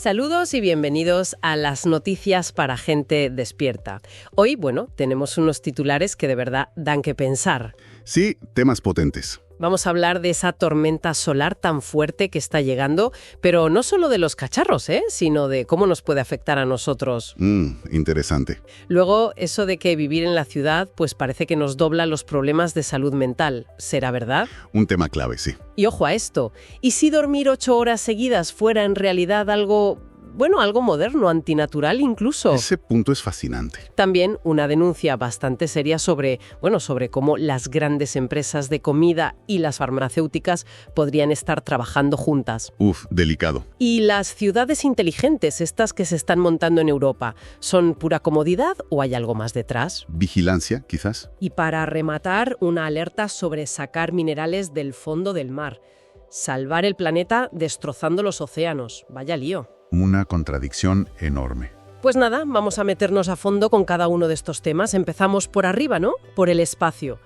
Saludos y bienvenidos a las noticias para gente despierta. Hoy, tenemos unos titulares que de verdad dan que pensar. Sí, temas potentes. Vamos a hablar de esa tormenta solar tan fuerte que está llegando, pero no solo de los cacharros, sino de cómo nos puede afectar a nosotros. Interesante. Luego, eso de que vivir en la ciudad, pues parece que nos dobla los problemas de salud mental. ¿Será verdad? Un tema clave, sí. Y ojo a esto, ¿y si dormir 8 horas seguidas fuera en realidad algo moderno, antinatural incluso? Ese punto es fascinante. También una denuncia bastante seria sobre cómo las grandes empresas de comida y las farmacéuticas podrían estar trabajando juntas. Delicado. ¿Y las ciudades inteligentes, estas que se están montando en Europa, son pura comodidad o hay algo más detrás? Vigilancia, quizás. Y para rematar, una alerta sobre sacar minerales del fondo del mar. Salvar el planeta destrozando los océanos. Vaya lío. Una contradicción enorme. Pues nada, vamos a meternos a fondo con cada uno de estos temas. Empezamos por arriba, ¿no? Por el espacio.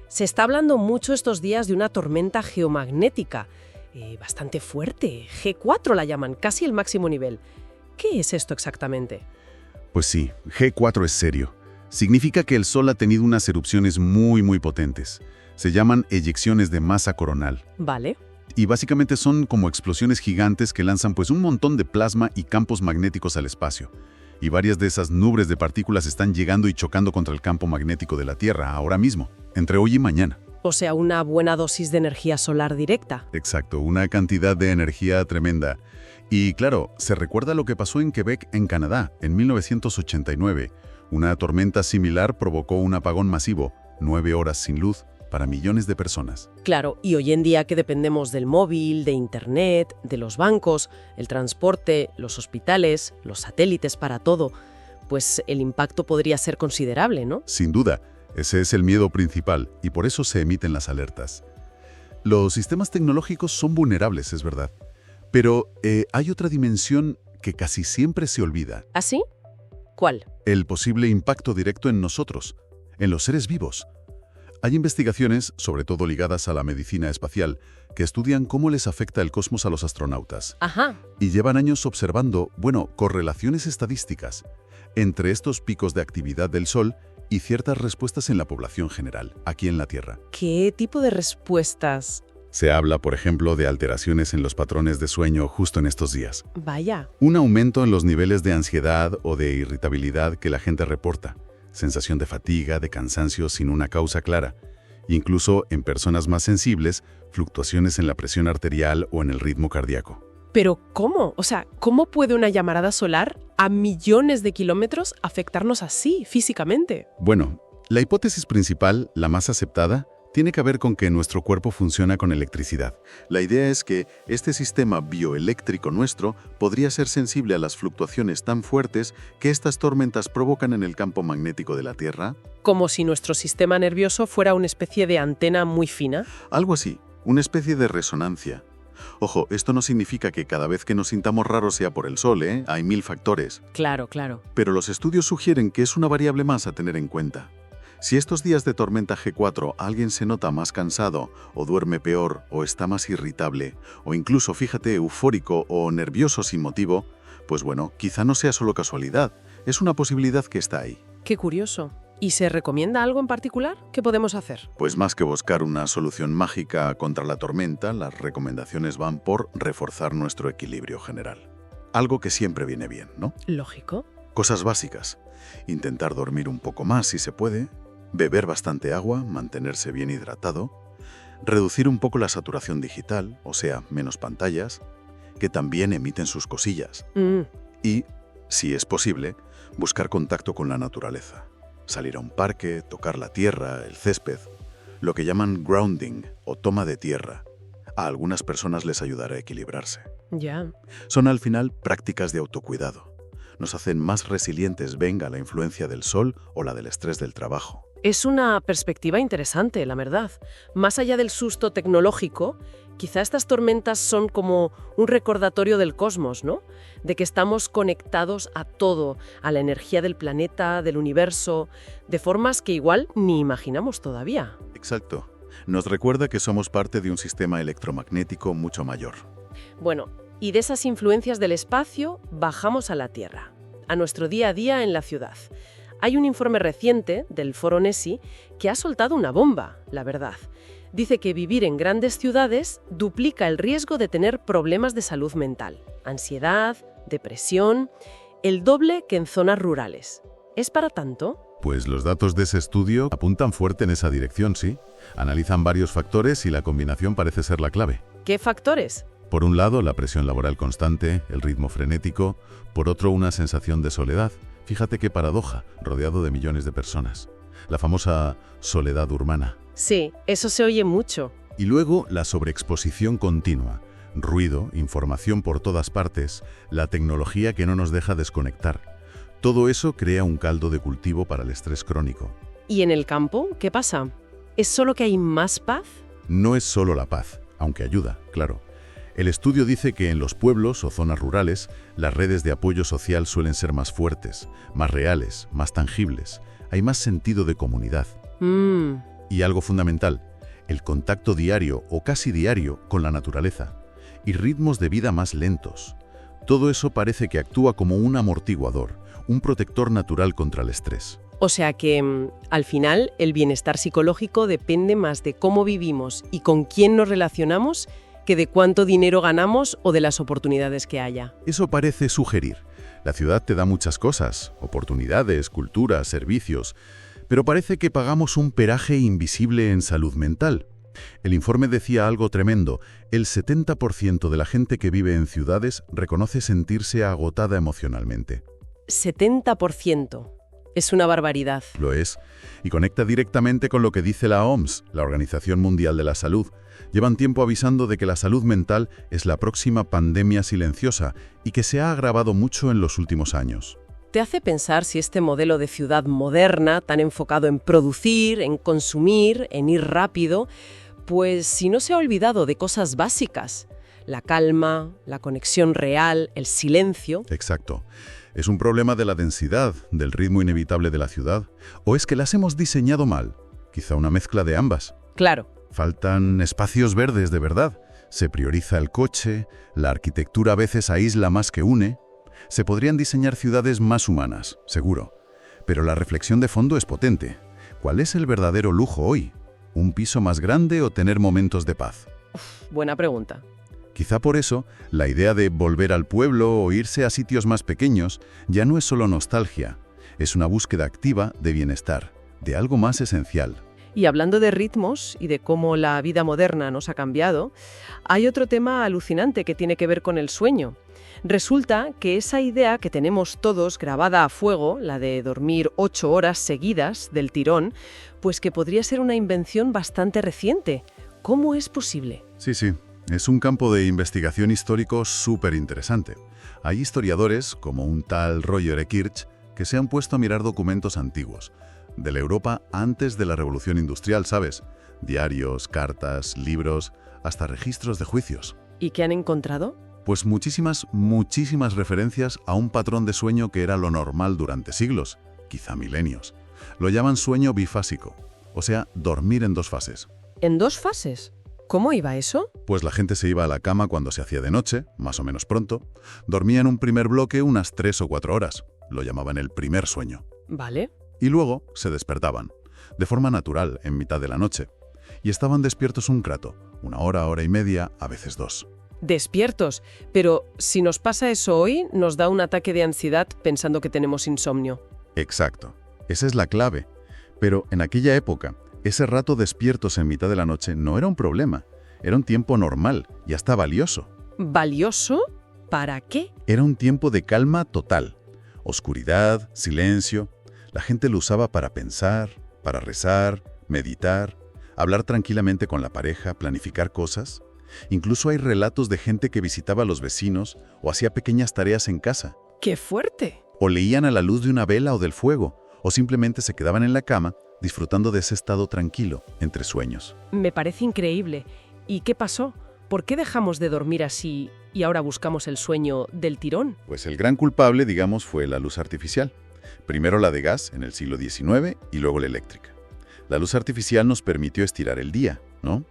Se está hablando mucho estos días de una tormenta geomagnética, bastante fuerte. G4 la llaman, casi el máximo nivel. ¿Qué es esto exactamente? Pues sí, G4 es serio. Significa que el Sol ha tenido unas erupciones muy potentes. Se llaman eyecciones de masa coronal. Vale. Y básicamente son como explosiones gigantes que lanzan un montón de plasma y campos magnéticos al espacio. Y varias de esas nubes de partículas están llegando y chocando contra el campo magnético de la Tierra ahora mismo, entre hoy y mañana. O sea, una buena dosis de energía solar directa. Exacto, una cantidad de energía tremenda. Y claro, se recuerda lo que pasó en Quebec, en Canadá, en 1989. Una tormenta similar provocó un apagón masivo, 9 horas sin luz, para millones de personas. Claro, y hoy en día que dependemos del móvil, de Internet, de los bancos, el transporte, los hospitales, los satélites para todo, pues el impacto podría ser considerable, ¿no? Sin duda, ese es el miedo principal y por eso se emiten las alertas. Los sistemas tecnológicos son vulnerables, es verdad, pero hay otra dimensión que casi siempre se olvida. ¿Ah, sí? ¿Cuál? El posible impacto directo en nosotros, en los seres vivos. Hay investigaciones, sobre todo ligadas a la medicina espacial, que estudian cómo les afecta el cosmos a los astronautas. Ajá. Y llevan años observando, correlaciones estadísticas entre estos picos de actividad del Sol y ciertas respuestas en la población general, aquí en la Tierra. ¿Qué tipo de respuestas? Se habla, por ejemplo, de alteraciones en los patrones de sueño justo en estos días. Vaya. Un aumento en los niveles de ansiedad o de irritabilidad que la gente reporta. Sensación de fatiga, de cansancio sin una causa clara. Incluso en personas más sensibles, fluctuaciones en la presión arterial o en el ritmo cardíaco. ¿Pero cómo? O sea, ¿cómo puede una llamarada solar a millones de kilómetros afectarnos así, físicamente? Bueno, la hipótesis principal, la más aceptada, tiene que ver con que nuestro cuerpo funciona con electricidad. La idea es que este sistema bioeléctrico nuestro podría ser sensible a las fluctuaciones tan fuertes que estas tormentas provocan en el campo magnético de la Tierra. Como si nuestro sistema nervioso fuera una especie de antena muy fina. Algo así, una especie de resonancia. Ojo, esto no significa que cada vez que nos sintamos raros sea por el Sol, Hay 1000 factores. Claro. Pero los estudios sugieren que es una variable más a tener en cuenta. Si estos días de tormenta G4 alguien se nota más cansado, o duerme peor, o está más irritable, o incluso, fíjate, eufórico o nervioso sin motivo, pues quizá no sea solo casualidad, es una posibilidad que está ahí. Qué curioso. ¿Y se recomienda algo en particular? ¿Qué podemos hacer? Pues más que buscar una solución mágica contra la tormenta, las recomendaciones van por reforzar nuestro equilibrio general. Algo que siempre viene bien, ¿no? Lógico. Cosas básicas. Intentar dormir un poco más si se puede. Beber bastante agua, mantenerse bien hidratado, reducir un poco la saturación digital, o sea, menos pantallas, que también emiten sus cosillas. Y, si es posible, buscar contacto con la naturaleza. Salir a un parque, tocar la tierra, el césped, lo que llaman grounding o toma de tierra. A algunas personas les ayudará a equilibrarse. Ya. Son al final prácticas de autocuidado. Nos hacen más resilientes, venga la influencia del sol o la del estrés del trabajo. Es una perspectiva interesante, la verdad. Más allá del susto tecnológico, quizá estas tormentas son como un recordatorio del cosmos, ¿no? De que estamos conectados a todo, a la energía del planeta, del universo, de formas que igual ni imaginamos todavía. Exacto. Nos recuerda que somos parte de un sistema electromagnético mucho mayor. Bueno, Y de esas influencias del espacio bajamos a la Tierra, a nuestro día a día en la ciudad. Hay un informe reciente del Foro NESI que ha soltado una bomba, la verdad. Dice que vivir en grandes ciudades duplica el riesgo de tener problemas de salud mental, ansiedad, depresión, el doble que en zonas rurales. ¿Es para tanto? Pues los datos de ese estudio apuntan fuerte en esa dirección, sí. Analizan varios factores y la combinación parece ser la clave. ¿Qué factores? Por un lado, la presión laboral constante, el ritmo frenético, por otro, una sensación de soledad. Fíjate qué paradoja, rodeado de millones de personas. La famosa soledad urbana. Sí, eso se oye mucho. Y luego, la sobreexposición continua. Ruido, información por todas partes, la tecnología que no nos deja desconectar. Todo eso crea un caldo de cultivo para el estrés crónico. ¿Y en el campo qué pasa? ¿Es solo que hay más paz? No es solo la paz, aunque ayuda, claro. El estudio dice que en los pueblos o zonas rurales, las redes de apoyo social suelen ser más fuertes, más reales, más tangibles. Hay más sentido de comunidad. Y algo fundamental, el contacto diario o casi diario con la naturaleza y ritmos de vida más lentos. Todo eso parece que actúa como un amortiguador, un protector natural contra el estrés. O sea que, al final, el bienestar psicológico depende más de cómo vivimos y con quién nos relacionamos que de cuánto dinero ganamos o de las oportunidades que haya. Eso parece sugerir. La ciudad te da muchas cosas, oportunidades, cultura, servicios, pero parece que pagamos un peaje invisible en salud mental. El informe decía algo tremendo. El 70% de la gente que vive en ciudades reconoce sentirse agotada emocionalmente. 70%. Es una barbaridad. Lo es, y conecta directamente con lo que dice la OMS, la Organización Mundial de la Salud. Llevan tiempo avisando de que la salud mental es la próxima pandemia silenciosa y que se ha agravado mucho en los últimos años. Te hace pensar si este modelo de ciudad moderna, tan enfocado en producir, en consumir, en ir rápido, pues si no se ha olvidado de cosas básicas, la calma, la conexión real, el silencio. Exacto. ¿Es un problema de la densidad, del ritmo inevitable de la ciudad? ¿O es que las hemos diseñado mal? Quizá una mezcla de ambas. Claro. Faltan espacios verdes de verdad. Se prioriza el coche, la arquitectura a veces aísla más que une. Se podrían diseñar ciudades más humanas, seguro. Pero la reflexión de fondo es potente. ¿Cuál es el verdadero lujo hoy? ¿Un piso más grande o tener momentos de paz? Buena pregunta. Quizá por eso, la idea de volver al pueblo o irse a sitios más pequeños ya no es solo nostalgia, es una búsqueda activa de bienestar, de algo más esencial. Y hablando de ritmos y de cómo la vida moderna nos ha cambiado, hay otro tema alucinante que tiene que ver con el sueño. Resulta que esa idea que tenemos todos grabada a fuego, la de dormir 8 horas seguidas del tirón, pues que podría ser una invención bastante reciente. ¿Cómo es posible? Sí. Es un campo de investigación histórico súper interesante. Hay historiadores, como un tal Roger E. Kirch, que se han puesto a mirar documentos antiguos, de la Europa antes de la Revolución Industrial, ¿sabes? Diarios, cartas, libros, hasta registros de juicios. ¿Y qué han encontrado? Pues muchísimas referencias a un patrón de sueño que era lo normal durante siglos, quizá milenios. Lo llaman sueño bifásico, o sea, dormir en 2 fases. ¿En 2 fases? ¿Cómo iba eso? Pues la gente se iba a la cama cuando se hacía de noche, más o menos pronto. Dormía en un primer bloque unas 3 o 4 horas. Lo llamaban el primer sueño. Vale. Y luego se despertaban, de forma natural, en mitad de la noche. Y estaban despiertos un rato, 1 hora, hora y media, a veces 2. Despiertos. Pero si nos pasa eso hoy, nos da un ataque de ansiedad pensando que tenemos insomnio. Exacto. Esa es la clave. Pero en aquella época, ese rato despiertos en mitad de la noche no era un problema. Era un tiempo normal y hasta valioso. ¿Valioso? ¿Para qué? Era un tiempo de calma total. Oscuridad, silencio. La gente lo usaba para pensar, para rezar, meditar, hablar tranquilamente con la pareja, planificar cosas. Incluso hay relatos de gente que visitaba a los vecinos o hacía pequeñas tareas en casa. ¡Qué fuerte! O leían a la luz de una vela o del fuego, o simplemente se quedaban en la cama disfrutando de ese estado tranquilo, entre sueños. Me parece increíble. ¿Y qué pasó? ¿Por qué dejamos de dormir así y ahora buscamos el sueño del tirón? Pues el gran culpable, digamos, fue la luz artificial. Primero la de gas en el siglo XIX y luego la eléctrica. La luz artificial nos permitió estirar el día, ¿no?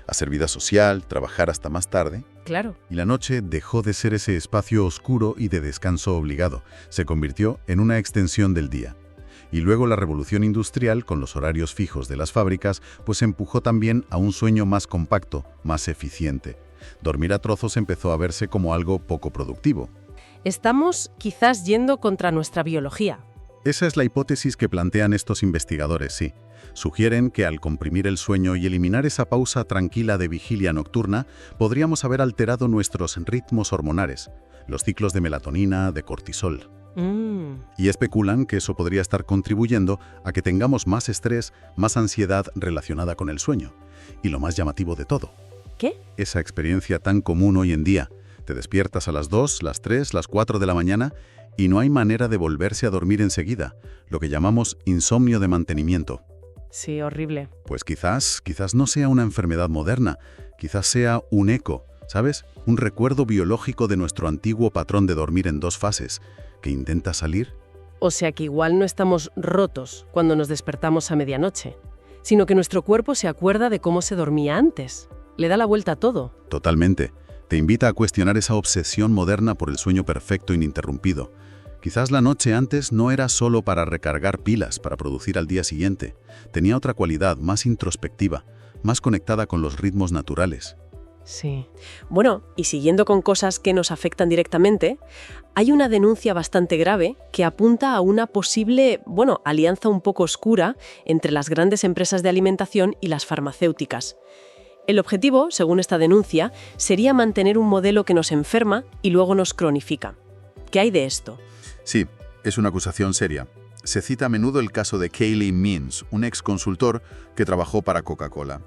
Hacer vida social, trabajar hasta más tarde. Claro. Y la noche dejó de ser ese espacio oscuro y de descanso obligado. Se convirtió en una extensión del día. Y luego la revolución industrial, con los horarios fijos de las fábricas, pues empujó también a un sueño más compacto, más eficiente. Dormir a trozos empezó a verse como algo poco productivo. Estamos quizás yendo contra nuestra biología. Esa es la hipótesis que plantean estos investigadores, sí. Sugieren que al comprimir el sueño y eliminar esa pausa tranquila de vigilia nocturna, podríamos haber alterado nuestros ritmos hormonales, los ciclos de melatonina, de cortisol. Y especulan que eso podría estar contribuyendo a que tengamos más estrés, más ansiedad relacionada con el sueño. Y lo más llamativo de todo. ¿Qué? Esa experiencia tan común hoy en día. Te despiertas a las 2, las 3, las 4 de la mañana y no hay manera de volverse a dormir enseguida, lo que llamamos insomnio de mantenimiento. Sí, horrible. Pues quizás no sea una enfermedad moderna, quizás sea un eco, ¿sabes? Un recuerdo biológico de nuestro antiguo patrón de dormir en 2 fases, que intenta salir. O sea que igual no estamos rotos cuando nos despertamos a medianoche, sino que nuestro cuerpo se acuerda de cómo se dormía antes. Le da la vuelta a todo. Totalmente. Te invita a cuestionar esa obsesión moderna por el sueño perfecto ininterrumpido. Quizás la noche antes no era solo para recargar pilas, para producir al día siguiente. Tenía otra cualidad, más introspectiva, más conectada con los ritmos naturales. Sí. Bueno, y siguiendo con cosas que nos afectan directamente, hay una denuncia bastante grave que apunta a una posible, alianza un poco oscura entre las grandes empresas de alimentación y las farmacéuticas. El objetivo, según esta denuncia, sería mantener un modelo que nos enferma y luego nos cronifica. ¿Qué hay de esto? Sí, es una acusación seria. Se cita a menudo el caso de Kaylee Means, un ex consultor que trabajó para Coca-Cola.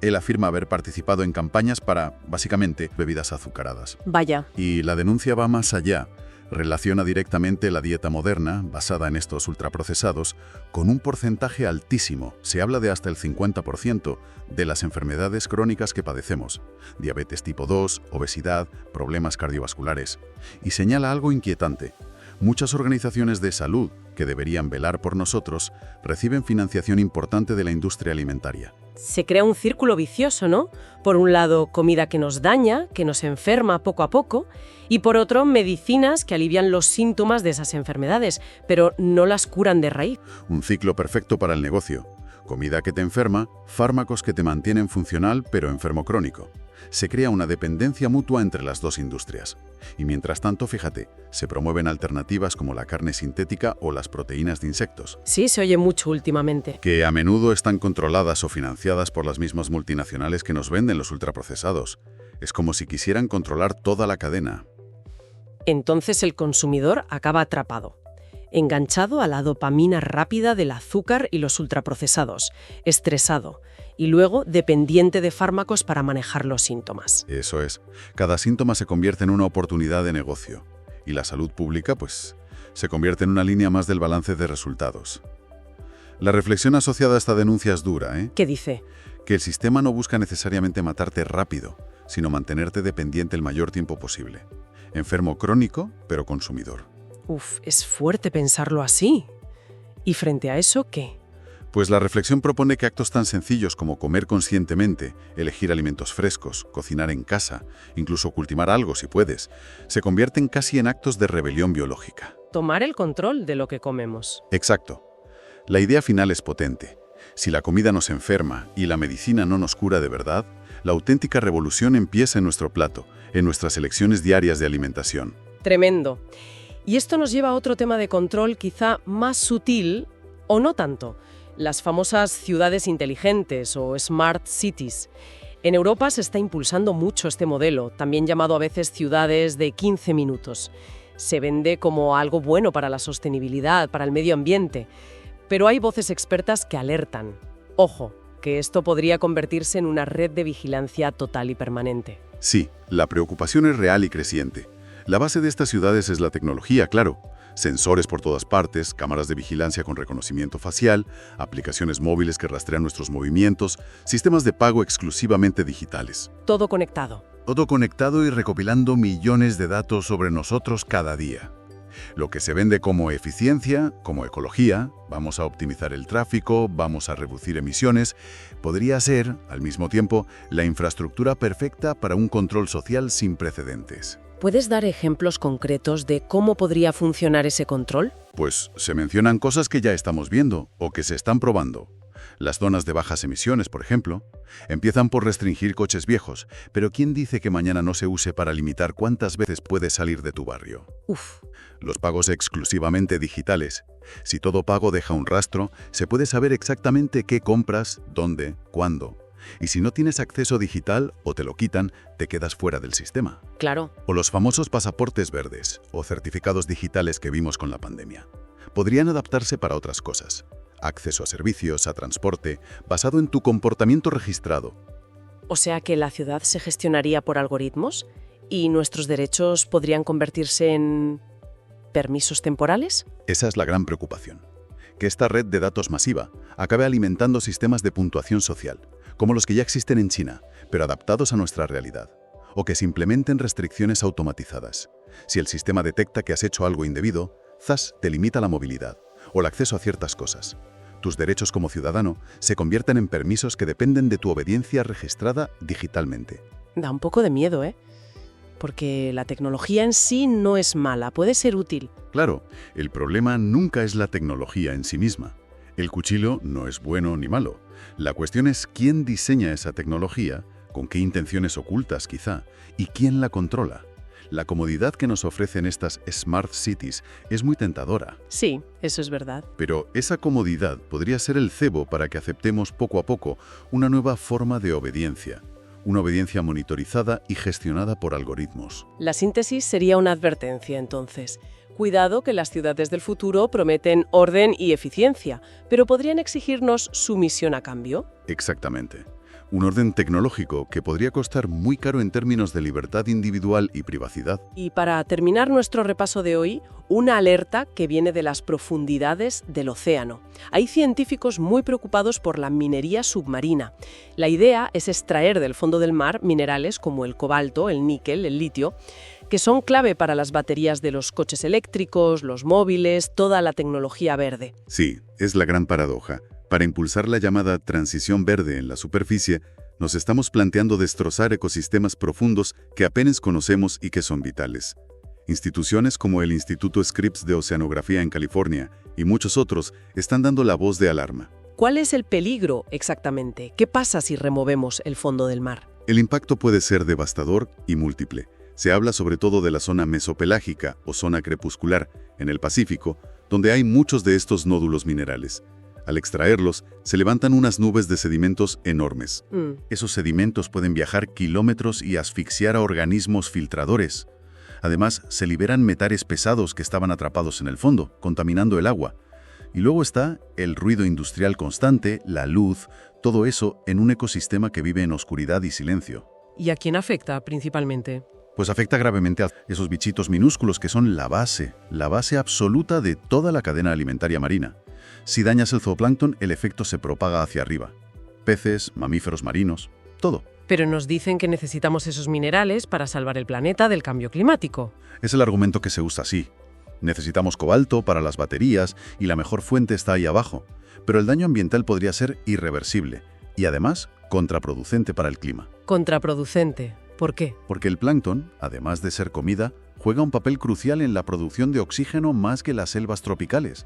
Él afirma haber participado en campañas para, básicamente, bebidas azucaradas. Vaya. Y la denuncia va más allá. Relaciona directamente la dieta moderna, basada en estos ultraprocesados, con un porcentaje altísimo, se habla de hasta el 50%, de las enfermedades crónicas que padecemos. Diabetes tipo 2, obesidad, problemas cardiovasculares. Y señala algo inquietante. Muchas organizaciones de salud, que deberían velar por nosotros, reciben financiación importante de la industria alimentaria. Se crea un círculo vicioso, ¿no? Por un lado, comida que nos daña, que nos enferma poco a poco, y por otro, medicinas que alivian los síntomas de esas enfermedades, pero no las curan de raíz. Un ciclo perfecto para el negocio. Comida que te enferma, fármacos que te mantienen funcional pero enfermo crónico. Se crea una dependencia mutua entre las dos industrias. Y mientras tanto, fíjate, se promueven alternativas como la carne sintética o las proteínas de insectos. Sí, se oye mucho últimamente. Que a menudo están controladas o financiadas por las mismas multinacionales que nos venden los ultraprocesados. Es como si quisieran controlar toda la cadena. Entonces el consumidor acaba atrapado, enganchado a la dopamina rápida del azúcar y los ultraprocesados, estresado, y luego dependiente de fármacos para manejar los síntomas. Eso es. Cada síntoma se convierte en una oportunidad de negocio. Y la salud pública, se convierte en una línea más del balance de resultados. La reflexión asociada a esta denuncia es dura, ¿eh? ¿Qué dice? Que el sistema no busca necesariamente matarte rápido, sino mantenerte dependiente el mayor tiempo posible. Enfermo crónico, pero consumidor. Es fuerte pensarlo así. ¿Y frente a eso qué? Pues la reflexión propone que actos tan sencillos como comer conscientemente, elegir alimentos frescos, cocinar en casa, incluso cultivar algo si puedes, se convierten casi en actos de rebelión biológica. Tomar el control de lo que comemos. Exacto. La idea final es potente. Si la comida nos enferma y la medicina no nos cura de verdad, la auténtica revolución empieza en nuestro plato, en nuestras elecciones diarias de alimentación. Tremendo. Y esto nos lleva a otro tema de control quizá más sutil o no tanto. Las famosas ciudades inteligentes o smart cities. En Europa se está impulsando mucho este modelo, también llamado a veces ciudades de 15 minutos. Se vende como algo bueno para la sostenibilidad, para el medio ambiente. Pero hay voces expertas que alertan. Ojo, que esto podría convertirse en una red de vigilancia total y permanente. Sí, la preocupación es real y creciente. La base de estas ciudades es la tecnología, claro. Sensores por todas partes, cámaras de vigilancia con reconocimiento facial, aplicaciones móviles que rastrean nuestros movimientos, sistemas de pago exclusivamente digitales. Todo conectado. Todo conectado y recopilando millones de datos sobre nosotros cada día. Lo que se vende como eficiencia, como ecología, vamos a optimizar el tráfico, vamos a reducir emisiones, podría ser, al mismo tiempo, la infraestructura perfecta para un control social sin precedentes. ¿Puedes dar ejemplos concretos de cómo podría funcionar ese control? Pues se mencionan cosas que ya estamos viendo o que se están probando. Las zonas de bajas emisiones, por ejemplo, empiezan por restringir coches viejos, pero ¿quién dice que mañana no se use para limitar cuántas veces puedes salir de tu barrio? Uf, Los pagos exclusivamente digitales. Si todo pago deja un rastro, se puede saber exactamente qué compras, dónde, cuándo. Y si no tienes acceso digital o te lo quitan, te quedas fuera del sistema. claro. O los famosos pasaportes verdes o certificados digitales que vimos con la pandemia. Podrían adaptarse para otras cosas. Acceso a servicios, a transporte, basado en tu comportamiento registrado. O sea que la ciudad se gestionaría por algoritmos y nuestros derechos podrían convertirse en permisos temporales. Esa es la gran preocupación. Que esta red de datos masiva acabe alimentando sistemas de puntuación social, como los que ya existen en China, pero adaptados a nuestra realidad. O que se implementen restricciones automatizadas. Si el sistema detecta que has hecho algo indebido, ¡zas!, te limita la movilidad o el acceso a ciertas cosas. Tus derechos como ciudadano se convierten en permisos que dependen de tu obediencia registrada digitalmente. Da un poco de miedo, ¿eh? Porque la tecnología en sí no es mala, puede ser útil. Claro, el problema nunca es la tecnología en sí misma. El cuchillo no es bueno ni malo. La cuestión es quién diseña esa tecnología, con qué intenciones ocultas quizá, y quién la controla. La comodidad que nos ofrecen estas Smart Cities es muy tentadora. Sí, eso es verdad. Pero esa comodidad podría ser el cebo para que aceptemos poco a poco una nueva forma de obediencia. Una obediencia monitorizada y gestionada por algoritmos. La síntesis sería una advertencia, entonces. Cuidado que las ciudades del futuro prometen orden y eficiencia, pero podrían exigirnos sumisión a cambio. Exactamente. Un orden tecnológico que podría costar muy caro en términos de libertad individual y privacidad. Y para terminar nuestro repaso de hoy, una alerta que viene de las profundidades del océano. Hay científicos muy preocupados por la minería submarina. La idea es extraer del fondo del mar minerales como el cobalto, el níquel, el litio, que son clave para las baterías de los coches eléctricos, los móviles, toda la tecnología verde. Sí, es la gran paradoja. Para impulsar la llamada transición verde en la superficie, nos estamos planteando destrozar ecosistemas profundos que apenas conocemos y que son vitales. Instituciones como el Instituto Scripps de Oceanografía en California y muchos otros están dando la voz de alarma. ¿Cuál es el peligro exactamente? ¿Qué pasa si removemos el fondo del mar? El impacto puede ser devastador y múltiple. Se habla sobre todo de la zona mesopelágica o zona crepuscular, en el Pacífico, donde hay muchos de estos nódulos minerales. Al extraerlos, se levantan unas nubes de sedimentos enormes. Esos sedimentos pueden viajar kilómetros y asfixiar a organismos filtradores. Además, se liberan metales pesados que estaban atrapados en el fondo, contaminando el agua. Y luego está el ruido industrial constante, la luz, todo eso en un ecosistema que vive en oscuridad y silencio. ¿Y a quién afecta principalmente? Pues afecta gravemente a esos bichitos minúsculos que son la base absoluta de toda la cadena alimentaria marina. Si dañas el zooplancton, el efecto se propaga hacia arriba. Peces, mamíferos marinos, todo. Pero nos dicen que necesitamos esos minerales para salvar el planeta del cambio climático. Es el argumento que se usa así. Necesitamos cobalto para las baterías y la mejor fuente está ahí abajo. Pero el daño ambiental podría ser irreversible y además contraproducente para el clima. Contraproducente. ¿Por qué? Porque el plancton, además de ser comida, juega un papel crucial en la producción de oxígeno más que las selvas tropicales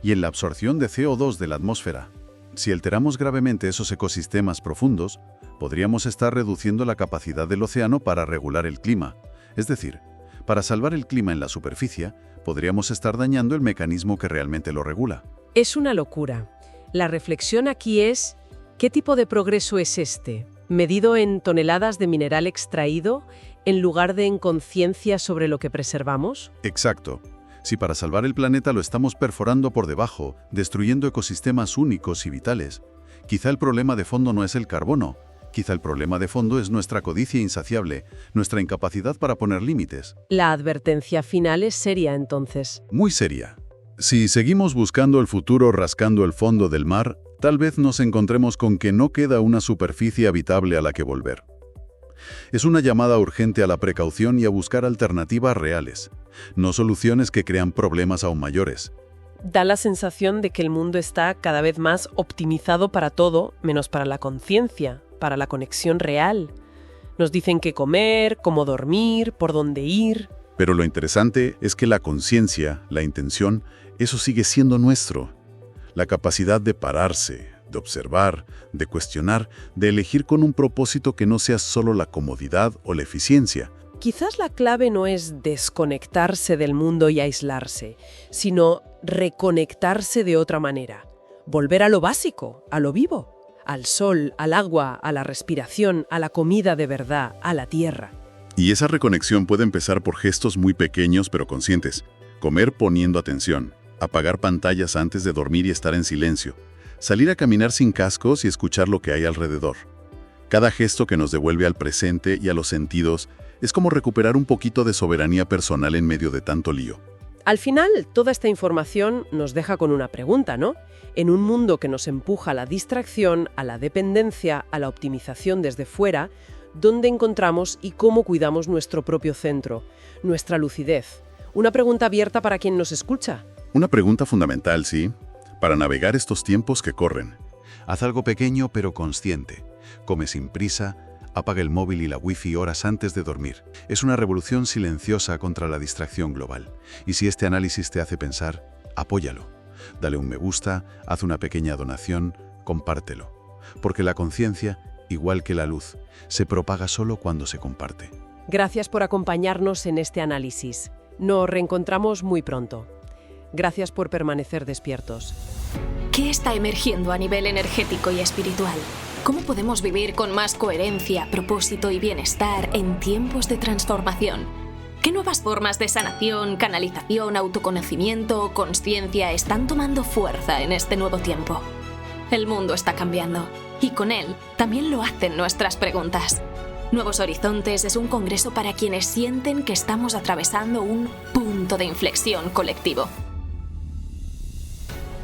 y en la absorción de CO2 de la atmósfera. Si alteramos gravemente esos ecosistemas profundos, podríamos estar reduciendo la capacidad del océano para regular el clima. Es decir, para salvar el clima en la superficie, podríamos estar dañando el mecanismo que realmente lo regula. Es una locura. La reflexión aquí es, ¿qué tipo de progreso es este? ¿Medido en toneladas de mineral extraído, en lugar de en conciencia sobre lo que preservamos? Exacto. Si para salvar el planeta lo estamos perforando por debajo, destruyendo ecosistemas únicos y vitales, quizá el problema de fondo no es el carbono, quizá el problema de fondo es nuestra codicia insaciable, nuestra incapacidad para poner límites. La advertencia final es seria, entonces. Muy seria. Si seguimos buscando el futuro rascando el fondo del mar, tal vez nos encontremos con que no queda una superficie habitable a la que volver. Es una llamada urgente a la precaución y a buscar alternativas reales, no soluciones que crean problemas aún mayores. Da la sensación de que el mundo está cada vez más optimizado para todo, menos para la conciencia, para la conexión real. Nos dicen qué comer, cómo dormir, por dónde ir. Pero lo interesante es que la conciencia, la intención, eso sigue siendo nuestro. La capacidad de pararse, de observar, de cuestionar, de elegir con un propósito que no sea solo la comodidad o la eficiencia. Quizás la clave no es desconectarse del mundo y aislarse, sino reconectarse de otra manera. Volver a lo básico, a lo vivo, al sol, al agua, a la respiración, a la comida de verdad, a la tierra. Y esa reconexión puede empezar por gestos muy pequeños pero conscientes. Comer poniendo atención, apagar pantallas antes de dormir y estar en silencio, salir a caminar sin cascos y escuchar lo que hay alrededor. Cada gesto que nos devuelve al presente y a los sentidos es como recuperar un poquito de soberanía personal en medio de tanto lío. Al final, toda esta información nos deja con una pregunta, ¿no? En un mundo que nos empuja a la distracción, a la dependencia, a la optimización desde fuera, ¿dónde encontramos y cómo cuidamos nuestro propio centro, nuestra lucidez? Una pregunta abierta para quien nos escucha. Una pregunta fundamental, sí, para navegar estos tiempos que corren. Haz algo pequeño pero consciente. Come sin prisa, apaga el móvil y la wifi horas antes de dormir. Es una revolución silenciosa contra la distracción global. Y si este análisis te hace pensar, apóyalo. Dale un me gusta, haz una pequeña donación, compártelo. Porque la conciencia, igual que la luz, se propaga solo cuando se comparte. Gracias por acompañarnos en este análisis. Nos reencontramos muy pronto. Gracias por permanecer despiertos. ¿Qué está emergiendo a nivel energético y espiritual? ¿Cómo podemos vivir con más coherencia, propósito y bienestar en tiempos de transformación? ¿Qué nuevas formas de sanación, canalización, autoconocimiento o consciencia están tomando fuerza en este nuevo tiempo? El mundo está cambiando y con él también lo hacen nuestras preguntas. Nuevos Horizontes es un congreso para quienes sienten que estamos atravesando un punto de inflexión colectivo.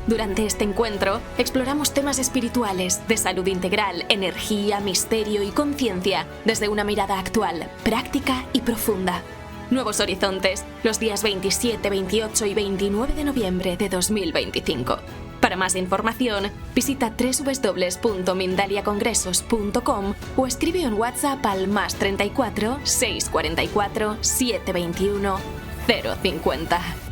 Durante este encuentro, exploramos temas espirituales, de salud integral, energía, misterio y conciencia, desde una mirada actual, práctica y profunda. Nuevos Horizontes, los días 27, 28 y 29 de noviembre de 2025. Para más información, visita www.mindaliacongresos.com o escribe en WhatsApp al +34 644 721 050.